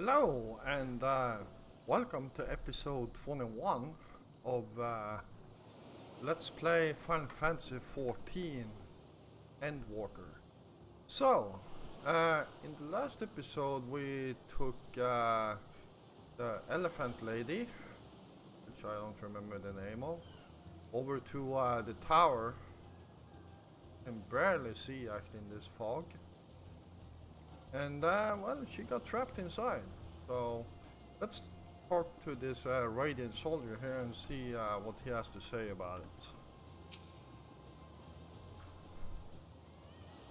Hello and welcome to episode 21 of Let's Play Final Fantasy XIV Endwalker. So, in the last episode we took the elephant lady, which I don't remember the name of, over to the tower. Can barely see actually in this fog. And well, she got trapped inside. So let's talk to this radiant soldier here and see what he has to say about it.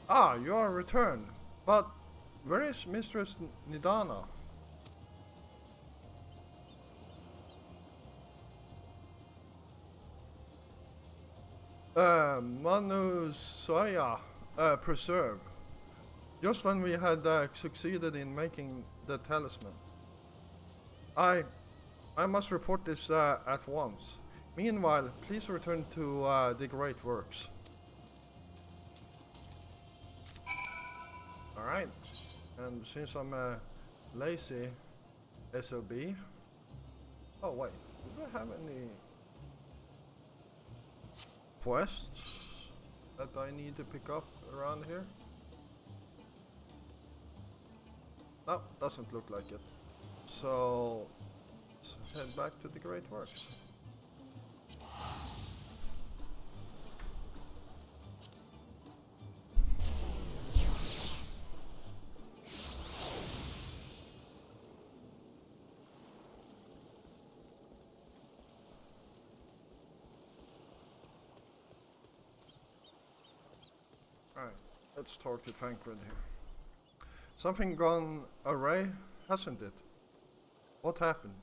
Ah, you are returned. But where is Mistress Nidana? Manusaya Preserve. Just when we had succeeded in making the talisman. I must report this at once. Meanwhile, please return to the Great Works. Alright. And since I'm a lazy SOB... Oh wait, do I have any quests that I need to pick up around here? No, doesn't look like it. So, let's head back to the Great Works. Alright, let's talk to Tancred here. Something gone awry, hasn't it? What happened?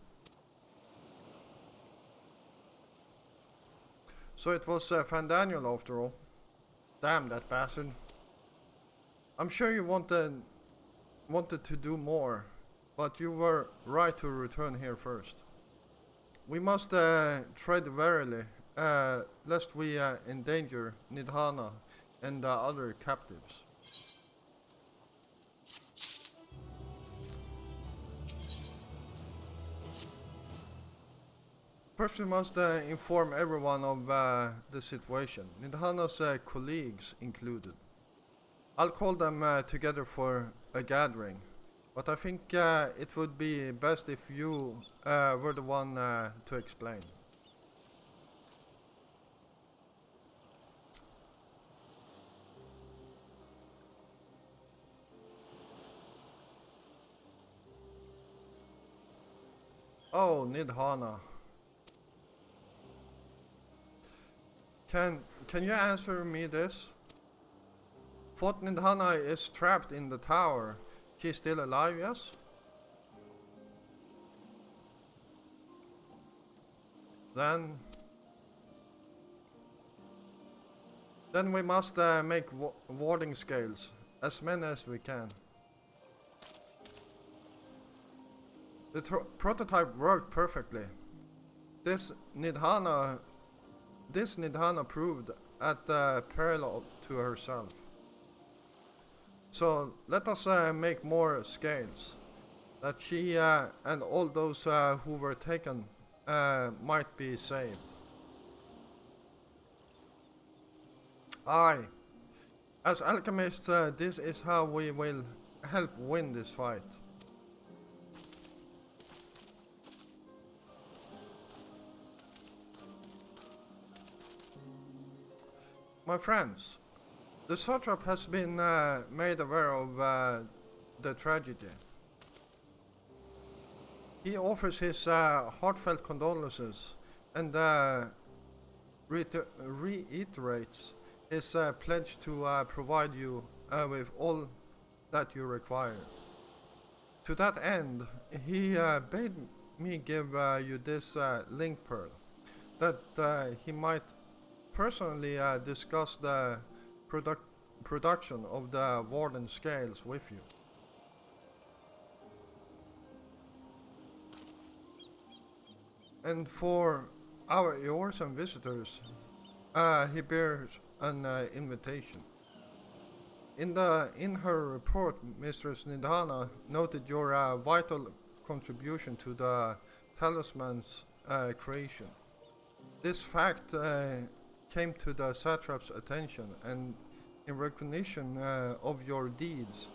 So it was Van Daniel after all. Damn that bastard. I'm sure you wanted to do more, but you were right to return here first. We must tread warily, lest we endanger Nidhana and the other captives. First we must inform everyone of the situation, Nidhana's colleagues included. I'll call them together for a gathering, but I think it would be best if you were the one to explain. Oh, Nidhana. Can you answer me this? Thought Nidhana is trapped in the tower. She's still alive, yes? Then we must make warding scales, as many as we can. The prototype worked perfectly. This Nidhana proved at peril to herself. So let us make more scales, that she and all those who were taken might be saved. Aye, as alchemists, this is how we will help win this fight. My friends, the satrap has been made aware of the tragedy. He offers his heartfelt condolences and reiterates his pledge to provide you with all that you require. To that end, he bade me give you this link pearl, that he might personally discuss the production of the Warden scales with you. And for our Eorzen visitors, he bears an invitation. In her report, Mistress Nidhana noted your vital contribution to the talisman's creation. This fact came to the satrap's attention, and in recognition of your deeds,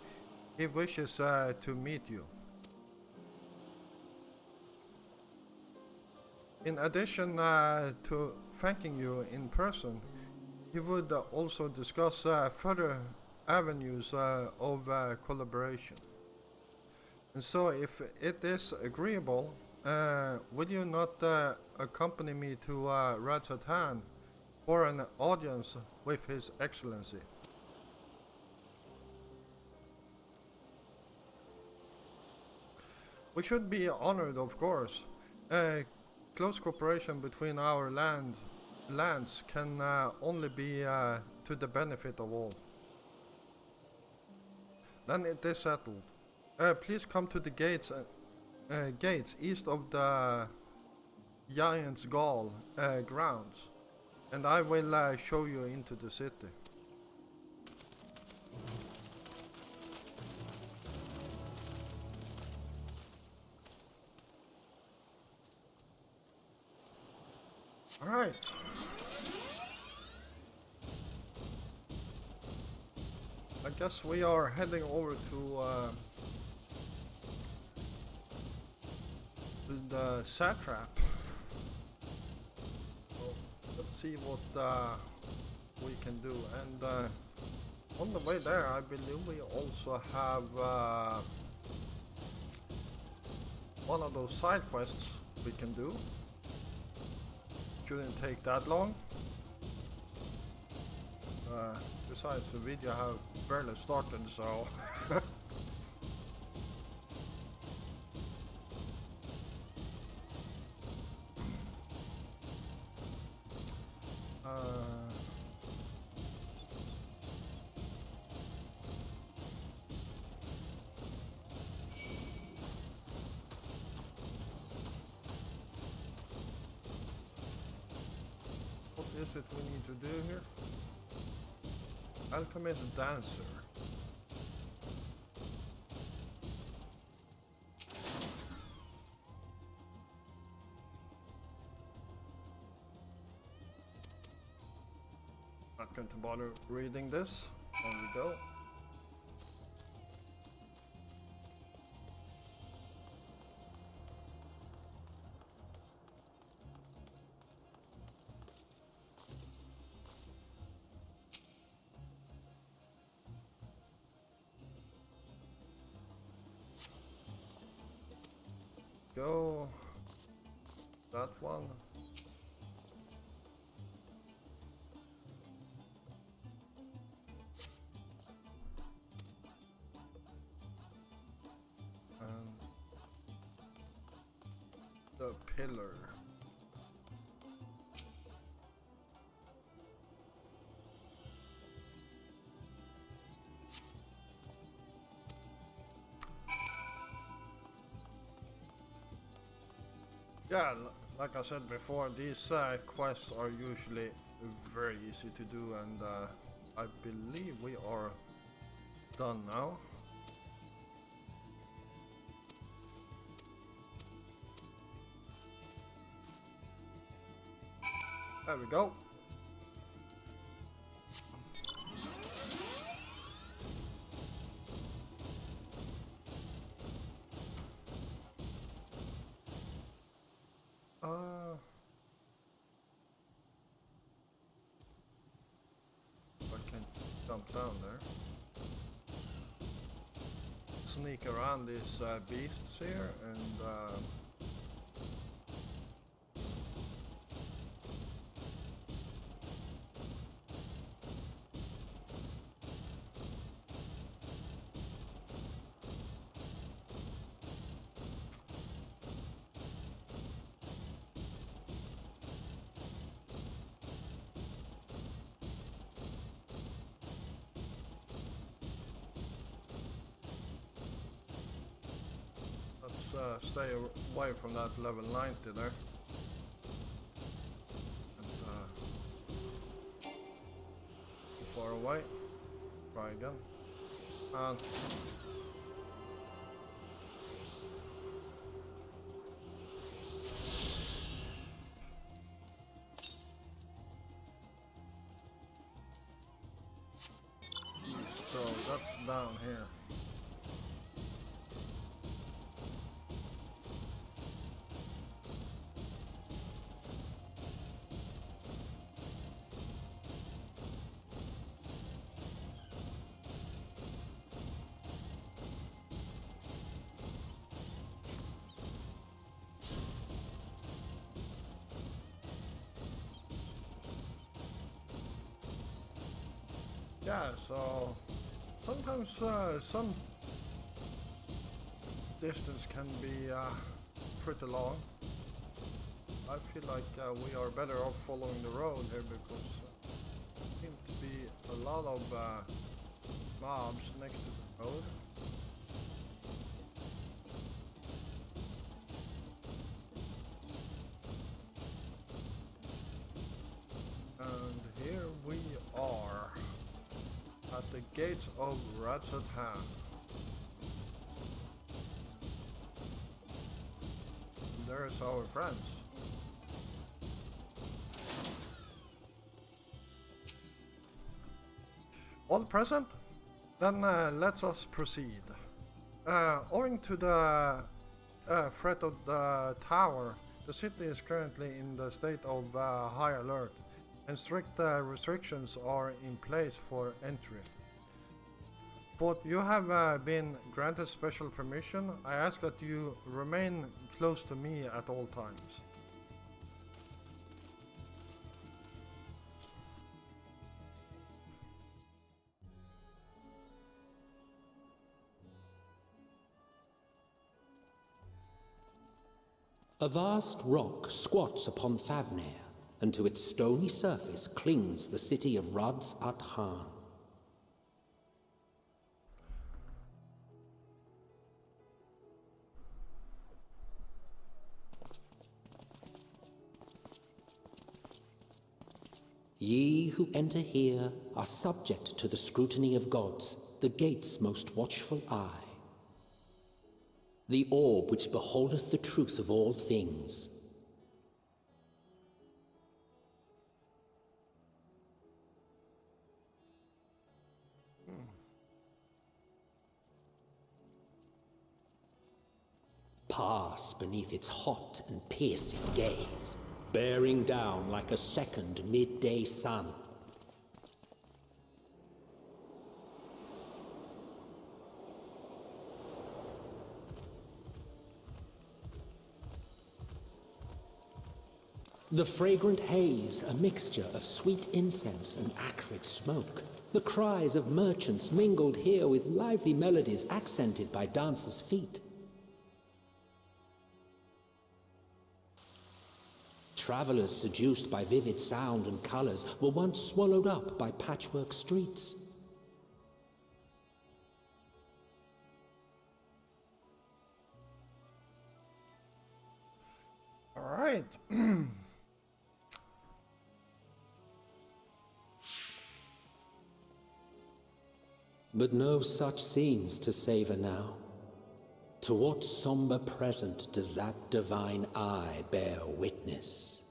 he wishes to meet you. In addition to thanking you in person, he would also discuss further avenues of collaboration. And so, if it is agreeable, would you not accompany me to Rajasthan for an audience with His Excellency? We should be honored, of course. Close cooperation between our lands can only be to the benefit of all. Then it is settled. Please come to the gates east of the Giant's Gall grounds, and I will show you into the city. Alright. I guess we are heading over to the satrap. So let's see what we can do. And on the way there, I believe we also have one of those side quests we can do. Shouldn't take that long. Besides, the video have barely started, so what is it we need to do here? Alchemist Dancer. Not going to bother reading this. There we go. Go that one. And the pillar. Yeah, like I said before, these quests are usually very easy to do, and I believe we are done now. There we go. I can jump down there. Sneak around these beasts here and stay away from that level 90 there. And, too far away. Try again. And down here. Yeah, so sometimes some distance can be pretty long. I feel like we are better off following the road here because there seem to be a lot of mobs next to the road. And here we are at the gates of Ratchet-Han. There's our friends. All present? Then let us proceed. Owing to the threat of the tower, the city is currently in the state of high alert, and strict restrictions are in place for entry. But you have been granted special permission. I ask that you remain close to me at all times. A vast rock squats upon Thavnair, and to its stony surface clings the city of Ratchet-Han. Ye who enter here are subject to the scrutiny of gods, the gate's most watchful eye. The orb which beholdeth the truth of all things. Pass beneath its hot and piercing gaze, bearing down like a second midday sun. The fragrant haze, a mixture of sweet incense and acrid smoke. The cries of merchants mingled here with lively melodies accented by dancers' feet. Travelers seduced by vivid sound and colors were once swallowed up by patchwork streets. All right. But no such scenes to savor now. To what somber present does that divine eye bear witness?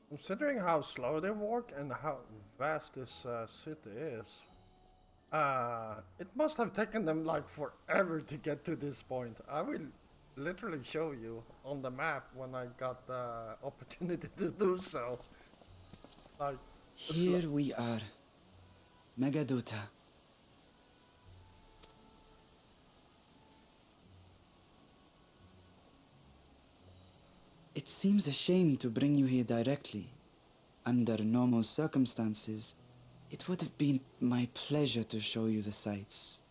Considering how slow they walk and how vast this city is, it must have taken them like forever to get to this point. I will literally show you on the map when I got the opportunity to do so. Like, here we are, Megadota. It seems a shame to bring you here directly. Under normal circumstances, it would have been my pleasure to show you the sights.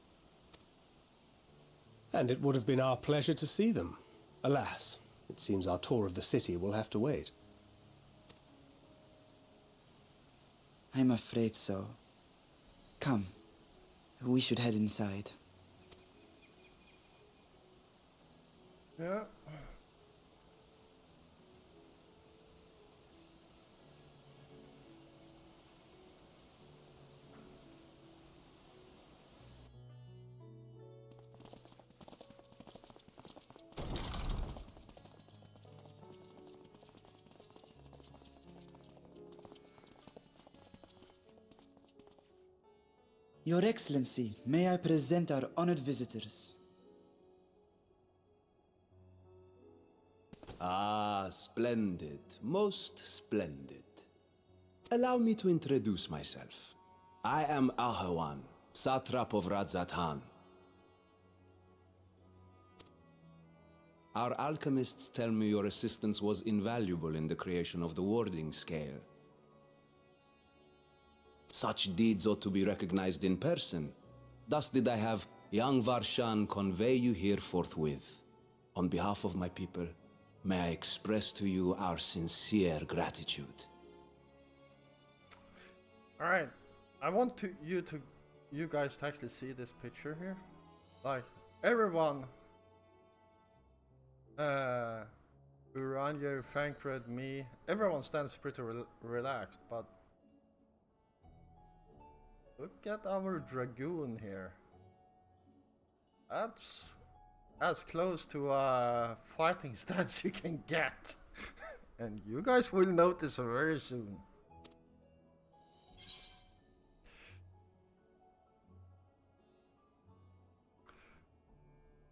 And it would have been our pleasure to see them. Alas, it seems our tour of the city will have to wait. I'm afraid so. Come, we should head inside. yeah. Your Excellency, may I present our honored visitors? Ah, splendid. Most splendid. Allow me to introduce myself. I am Ahawan, satrap of Radzat-Han. Our alchemists tell me your assistance was invaluable in the creation of the warding scale. Such deeds ought to be recognized in person. Thus did I have young Varshan convey you here forthwith. On behalf of my people, may I express to you our sincere gratitude. All right, I want you guys to actually see this picture here. Like everyone, Uranja, Fankred, me, everyone stands pretty relaxed, but look at our dragoon here. That's as close to a fighting stance you can get. And you guys will notice very soon.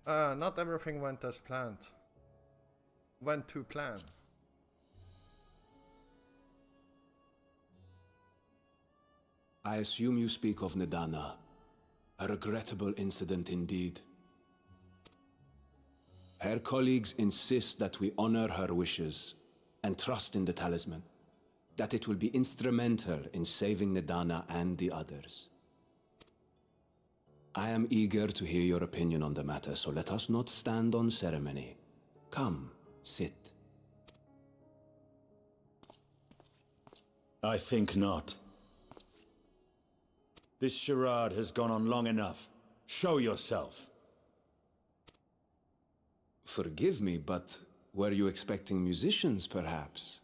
Not everything went as planned. Went to plan. I assume you speak of Nidana. A regrettable incident indeed. Her colleagues insist that we honor her wishes and trust in the talisman, that it will be instrumental in saving Nidana and the others. I am eager to hear your opinion on the matter, so let us not stand on ceremony. Come, sit. I think not. This charade has gone on long enough. Show yourself. Forgive me, but were you expecting musicians, perhaps?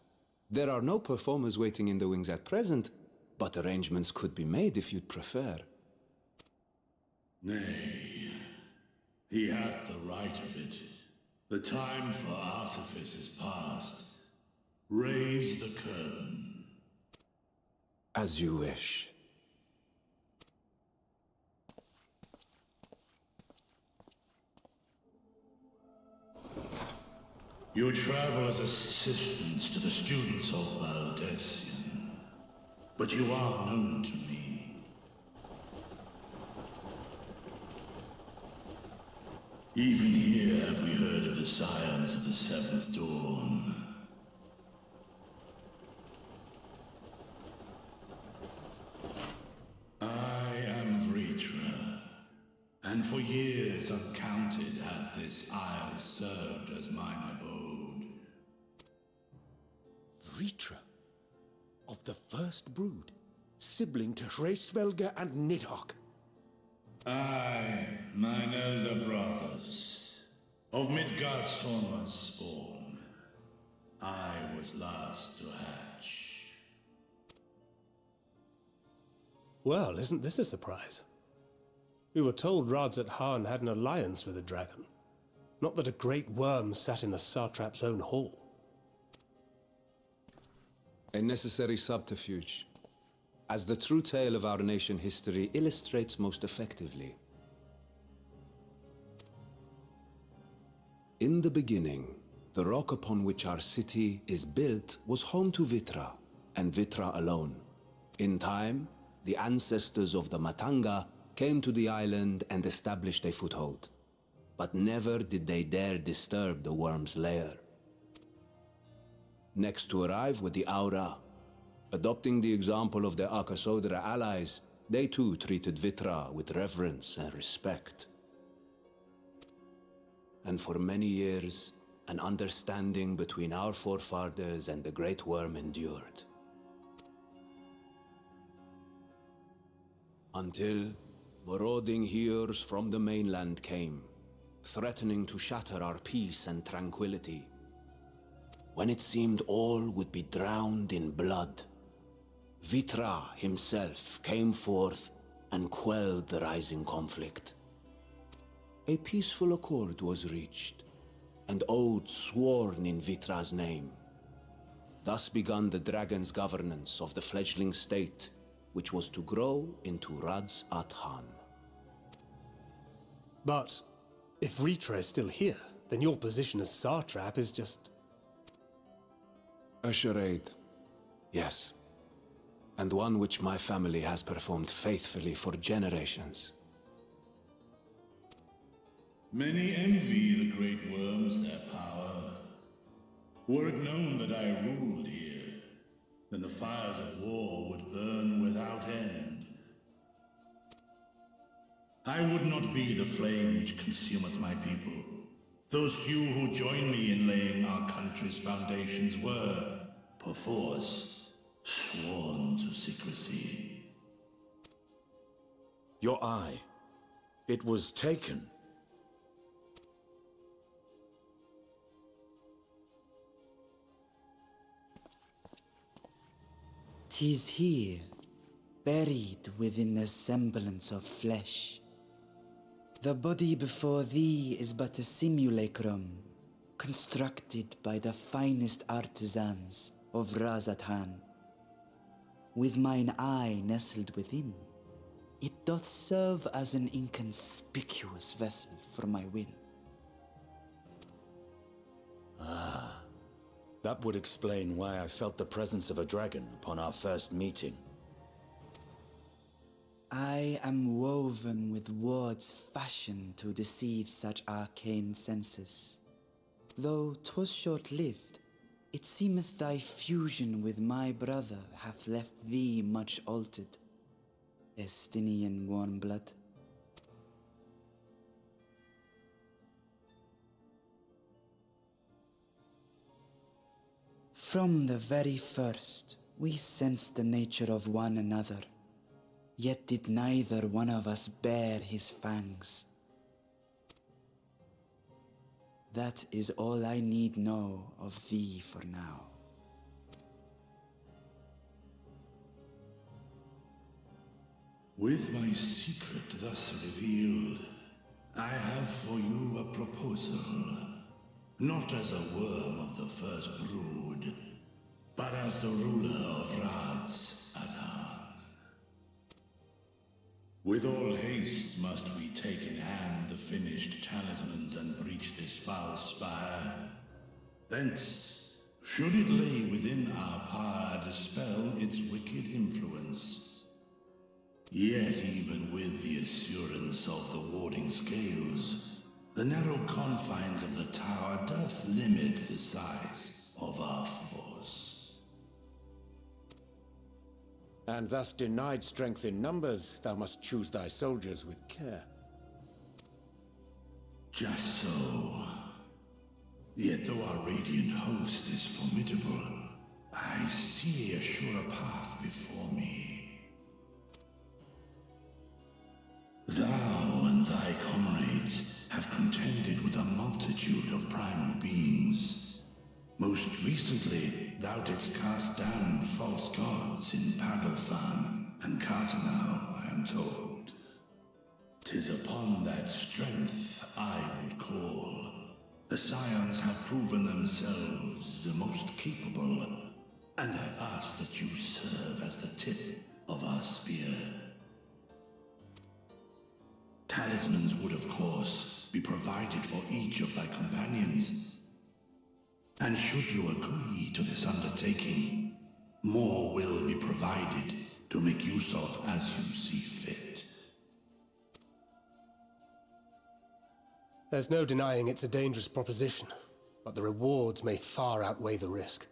There are no performers waiting in the wings at present, but arrangements could be made if you'd prefer. Nay, he hath the right of it. The time for artifice is past. Raise the curtain. As you wish. You travel as assistants to the students of Valdesian, but you are known to me. Even here have we heard of the scions of the Seventh Dawn. I am Vritra, and for years uncounted hath this isle served as mine abode. Vritra, of the first brood, sibling to Hraesvelga and Nidhogg. Aye, mine elder brothers, of Midgardsormr's spawn, I was last to hatch. Well, isn't this a surprise? We were told Radzat-Han had an alliance with a dragon. Not that a great worm sat in the satrap's own hall. A necessary subterfuge, as the true tale of our nation history illustrates most effectively. In the beginning, the rock upon which our city is built was home to Vitra, and Vitra alone. In time, the ancestors of the Matanga came to the island and established a foothold. But never did they dare disturb the worm's lair. Next to arrive were the Aura. Adopting the example of their Akasodra allies, they too treated Vitra with reverence and respect. And for many years, an understanding between our forefathers and the Great Worm endured. Until marauding heroes from the mainland came, threatening to shatter our peace and tranquility. When it seemed all would be drowned in blood, Vitra himself came forth and quelled the rising conflict. A peaceful accord was reached, and oaths sworn in Vitra's name. Thus began the dragon's governance of the fledgling state, which was to grow into Radz at Han. But if Ritra is still here, then your position as Satrap is just... A charade, yes. And one which my family has performed faithfully for generations. Many envy the great worms their power. Were it known that I ruled here, then the fires of war would burn without end. I would not be the flame which consumeth my people. Those few who join me in laying our country's foundations were, perforce, sworn to secrecy. Your eye. It was taken. 'Tis here, buried within the semblance of flesh. The body before thee is but a simulacrum, constructed by the finest artisans of Razathan. With mine eye nestled within, it doth serve as an inconspicuous vessel for my will. That would explain why I felt the presence of a dragon upon our first meeting. I am woven with words fashioned to deceive such arcane senses. Though 'twas short-lived, it seemeth thy fusion with my brother hath left thee much altered, Estinian warm blood. From the very first, we sensed the nature of one another, yet did neither one of us bare his fangs. That is all I need know of thee for now. With my secret thus revealed, I have for you a proposal. Not as a worm of the first brood, but as the ruler of Radz at Han. With all haste must we take in hand the finished talismans and breach this foul spire. Thence, should it lay within our power, dispel its wicked influence. Yet even with the assurance of the warding scales, the narrow confines of the tower doth limit the size of our force. And thus denied strength in numbers, thou must choose thy soldiers with care. Just so. Yet though our radiant host is formidable, I see a surer path before me. Thou and thy comrades have contended with a multitude of primal beings. Most recently, thou didst cast down false gods in Pagalthan and Cartanau, I am told. 'Tis upon that strength I would call. The Scions have proven themselves the most capable, and I ask that you serve as the tip of our spear. Talismans would, of course, be provided for each of thy companions. And should you agree to this undertaking, more will be provided to make use of as you see fit. There's no denying it's a dangerous proposition, but the rewards may far outweigh the risk.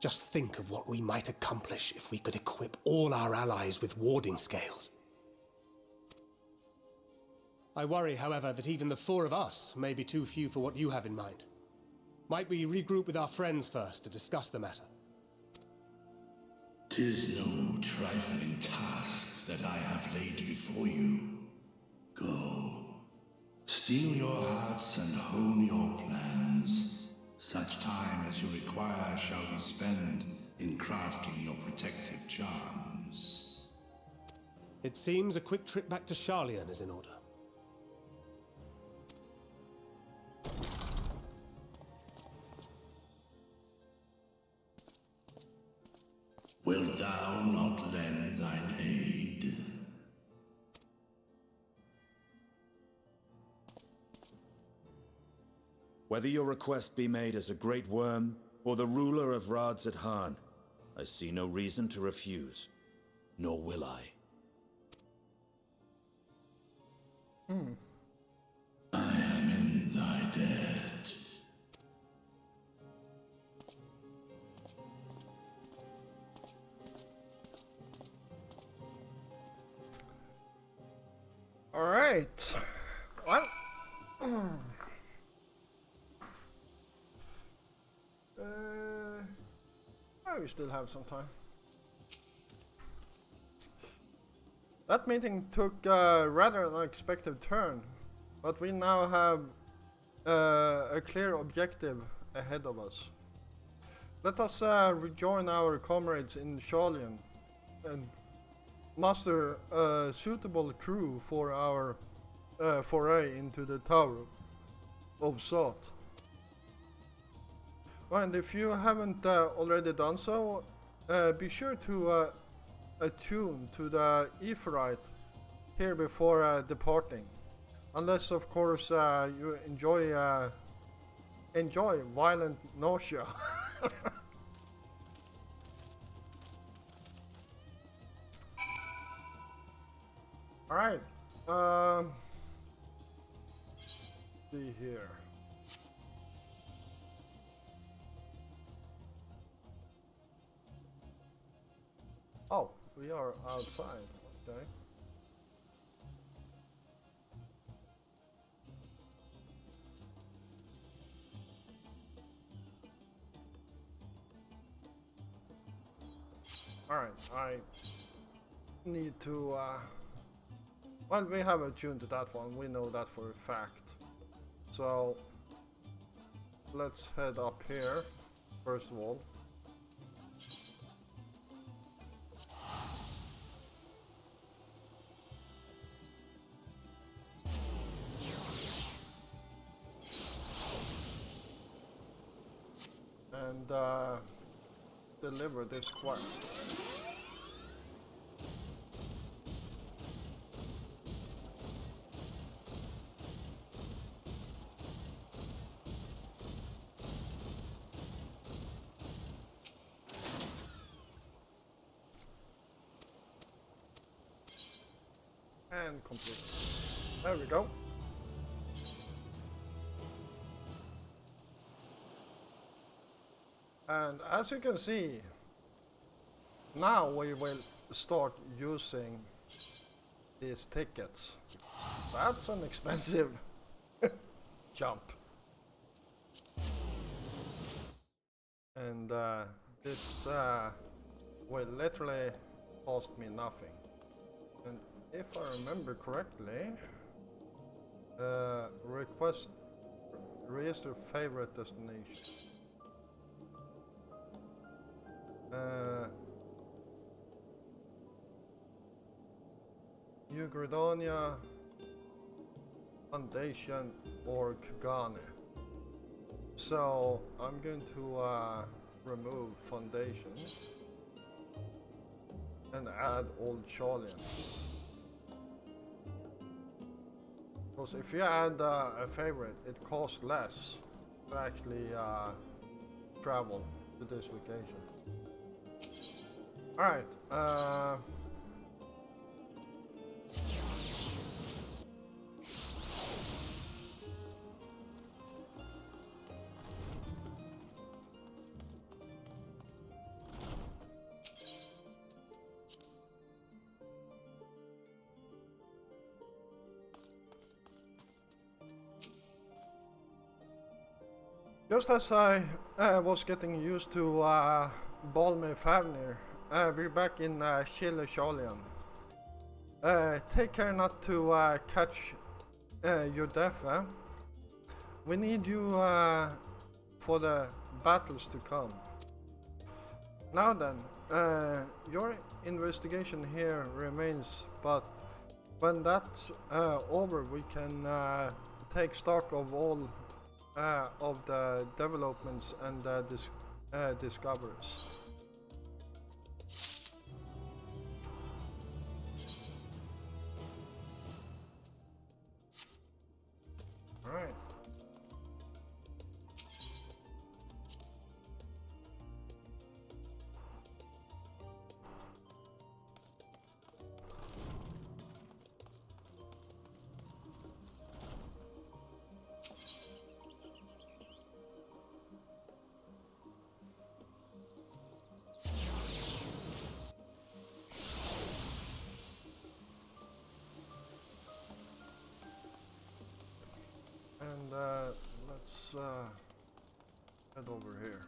Just think of what we might accomplish if we could equip all our allies with warding scales. I worry, however, that even the four of us may be too few for what you have in mind. Might we regroup with our friends first to discuss the matter? 'Tis no trifling task that I have laid before you. Go. Steel your hearts and hone your plans. Such time as you require shall be spent in crafting your protective charms. It seems a quick trip back to Sharlayan is in order. Wilt thou not lend thine Whether your request be made as a great worm or the ruler of Rads at Han, I see no reason to refuse, nor will I. I am in thy debt. Alright. Well. We still have some time. That meeting took a rather unexpected turn, but we now have a clear objective ahead of us. Let us rejoin our comrades in Sholian and muster a suitable crew for our foray into the Tower of Sot. And if you haven't already done so, be sure to attune to the Aephorite here before departing. Unless, of course, you enjoy violent nausea. All right. See here. Oh, we are outside. Okay. Alright, I need to, well, we have a tune to that one, we know that for a fact. So, let's head up here, first of all. And, deliver this quest. And complete. There we go. And as you can see, now we will start using these tickets. That's an expensive jump. And this will literally cost me nothing. And if I remember correctly, register favorite destination. New Gredonia, Foundation, or Kagane. So I'm going to remove Foundation and add Old Sholian. Because if you add a favorite, it costs less to actually travel to this location. Alright, just as I was getting used to Balme Favnir, we're back in Chile Sholian. Take care not to catch your death, eh? We need you for the battles to come. Now then, your investigation here remains, but when that's over, we can take stock of all of the developments and discoveries. Alright. And let's head over here.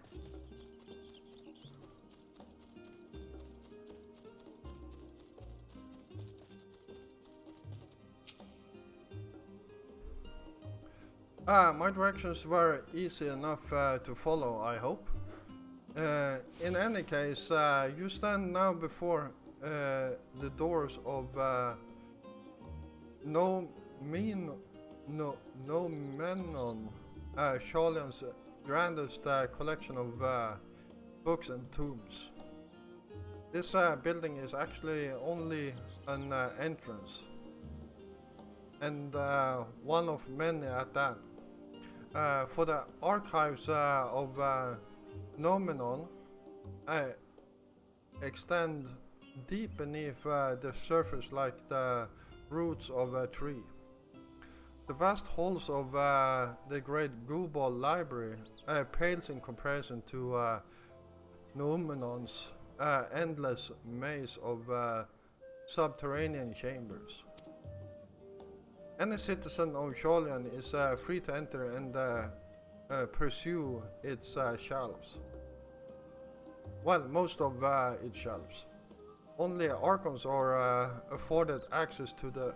My directions were easy enough to follow, I hope. In any case, you stand now before the doors of No Menon, Sholyan's grandest collection of books and tombs. This building is actually only an entrance, and one of many at that. For the archives of Nomenon extend deep beneath the surface like the roots of a tree. The vast halls of the great Gubal library pales in comparison to Nomenon's endless maze of subterranean chambers. Any citizen of Sholyan is free to enter and pursue its shelves. Well, most of its shelves. Only Archons are afforded access to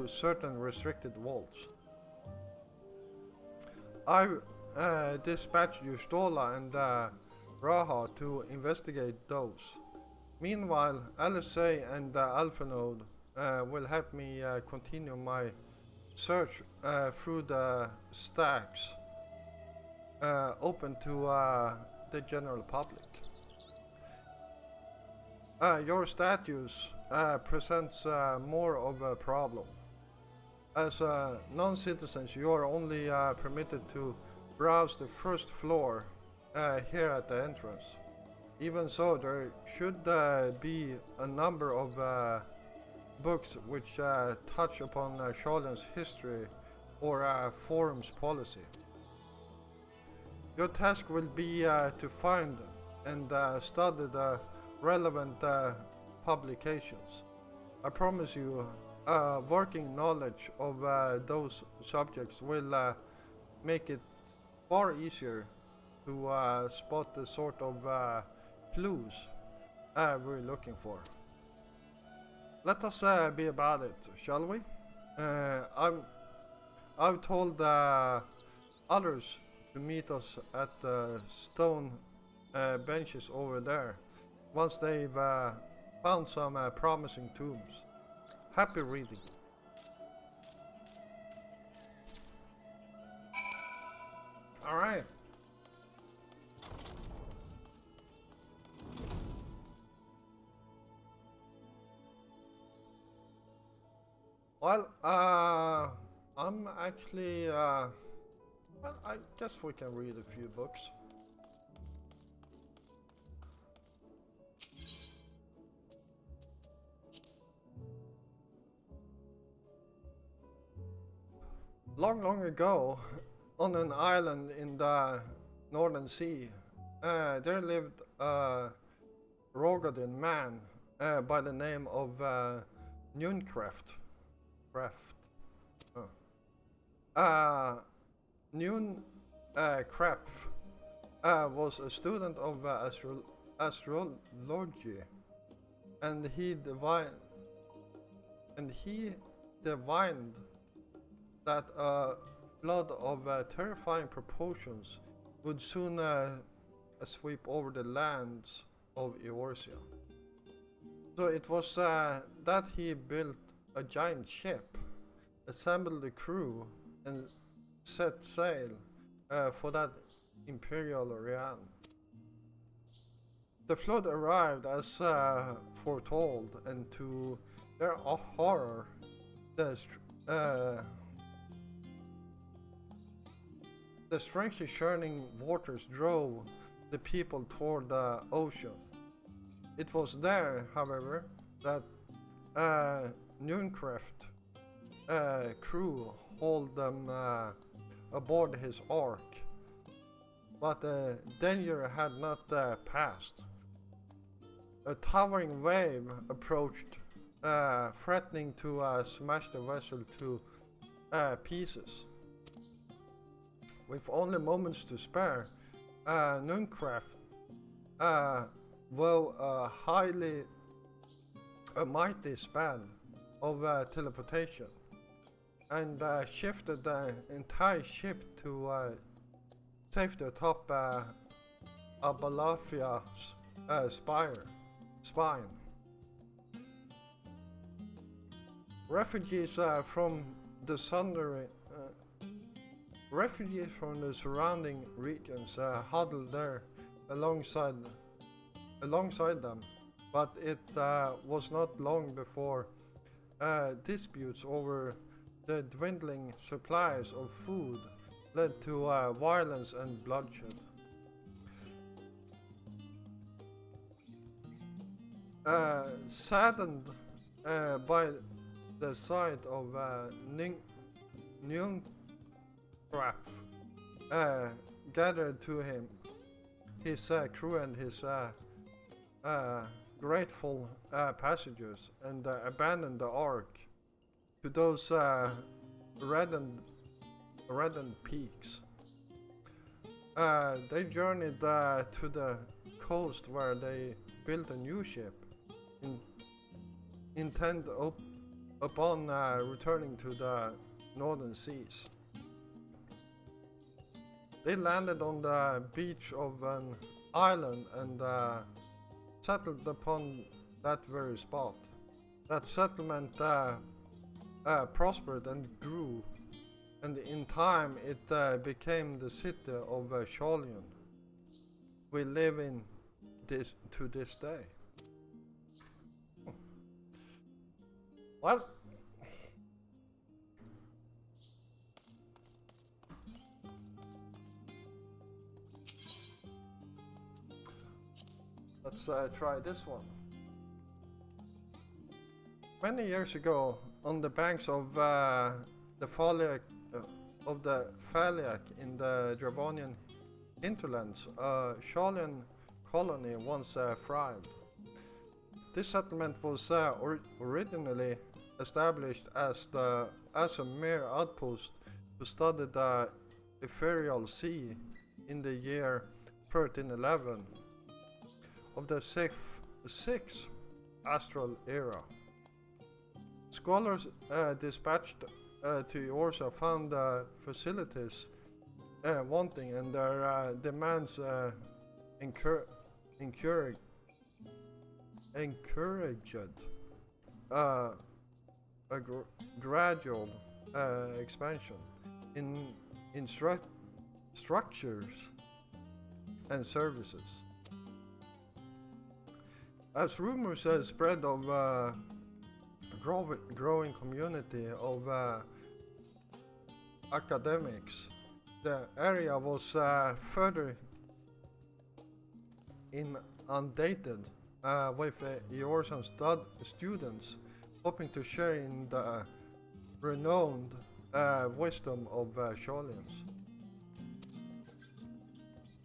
certain restricted vaults. I dispatched Yustola and Raha to investigate those. Meanwhile, LSA and Alphanode will help me continue my search through the stacks open to the general public. Your status presents more of a problem. As non-citizens, you are only permitted to browse the first floor here at the entrance. Even so, there should be a number of books which touch upon Sholyan's history or forum's policy. Your task will be to find and study the relevant publications. I promise you, working knowledge of those subjects will make it far easier to spot the sort of clues we're looking for. Let us be about it, shall we? I've told others to meet us at the stone benches over there once they've found some promising tombs. Happy reading. All right. Well, I'm actually, well, I guess we can read a few books. Long, long ago, on an island in the Northern Sea, there lived a Rogadin man by the name of Nunkreft. Krepf was a student of astrology, and he divined that a flood of terrifying proportions would soon sweep over the lands of Eorsia. So it was that he built a giant ship, assembled a crew, and set sail for that imperial realm. The flood arrived as foretold, and to their horror, the strangely churning waters drove the people toward the ocean. It was there, however, that Nunkreft crew hauled them aboard his ark, but the danger had not passed. A towering wave approached, threatening to smash the vessel to pieces. With only moments to spare, Nooncraft will a mighty span of teleportation and shifted the entire ship to safety atop Abalafia's spine. Refugees from the surrounding regions huddled there alongside them, but it was not long before disputes over the dwindling supplies of food led to violence and bloodshed. Saddened by the sight of Nungraf gathered to him his crew and his grateful passengers and abandoned the Ark to those reddened peaks. They journeyed to the coast where they built a new ship, intent upon returning to the northern seas. They landed on the beach of an island and settled upon that very spot. That settlement prospered and grew, and in time it became the city of Sholian. We live in this to this day. Well, let's try this one. Many years ago, on the banks of the Faliak in the Dravonian hinterlands, a Sholian colony once thrived. This settlement was originally established as a mere outpost to study the ethereal sea in the year 1311 of the sixth astral era. Scholars dispatched to Eorsa found facilities wanting, and their demands encouraged a gradual expansion in structures and services. As rumors spread of a growing community of academics, the area was further inundated with Eorsan students hoping to share in the renowned wisdom of Sholians.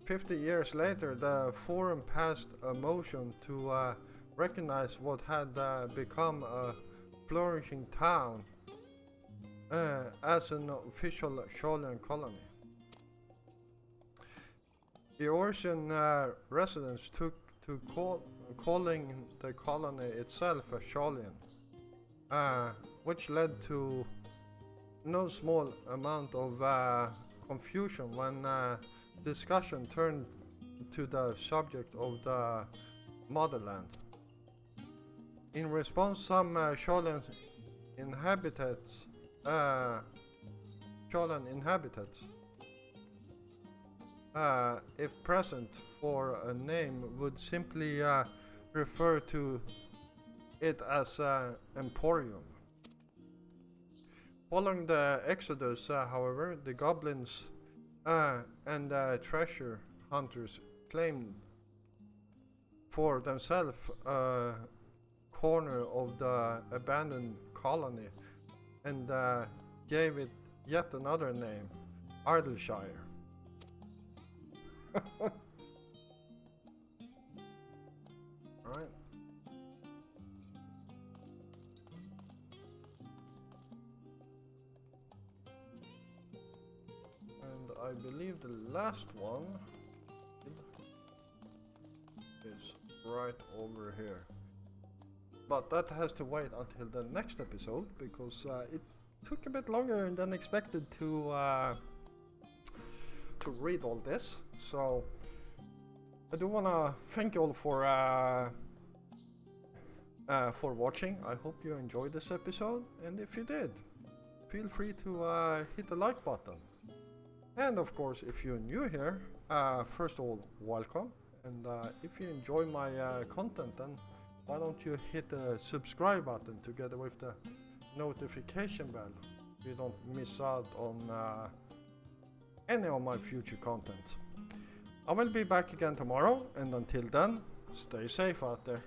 50 years later, the Forum passed a motion to recognize what had become a flourishing town as an official Sholian colony. Eorsian residents took to calling the colony itself a Sholian, which led to no small amount of confusion when discussion turned to the subject of the motherland. In response, some Sholian inhabitants, if present for a name, would simply refer to it as Emporium. Following the Exodus, however, the goblins and treasure hunters claimed for themselves a corner of the abandoned colony and gave it yet another name, Ardleshire. Alright. And I believe the last one is right over here. But that has to wait until the next episode, because it took a bit longer than expected to read all this. So I do wanna thank you all for watching. I hope you enjoyed this episode, and if you did, feel free to hit the like button. And of course, if you're new here, first of all, welcome. And if you enjoy my content, then why don't you hit the subscribe button together with the notification bell so you don't miss out on any of my future content. I will be back again tomorrow, and until then, stay safe out there.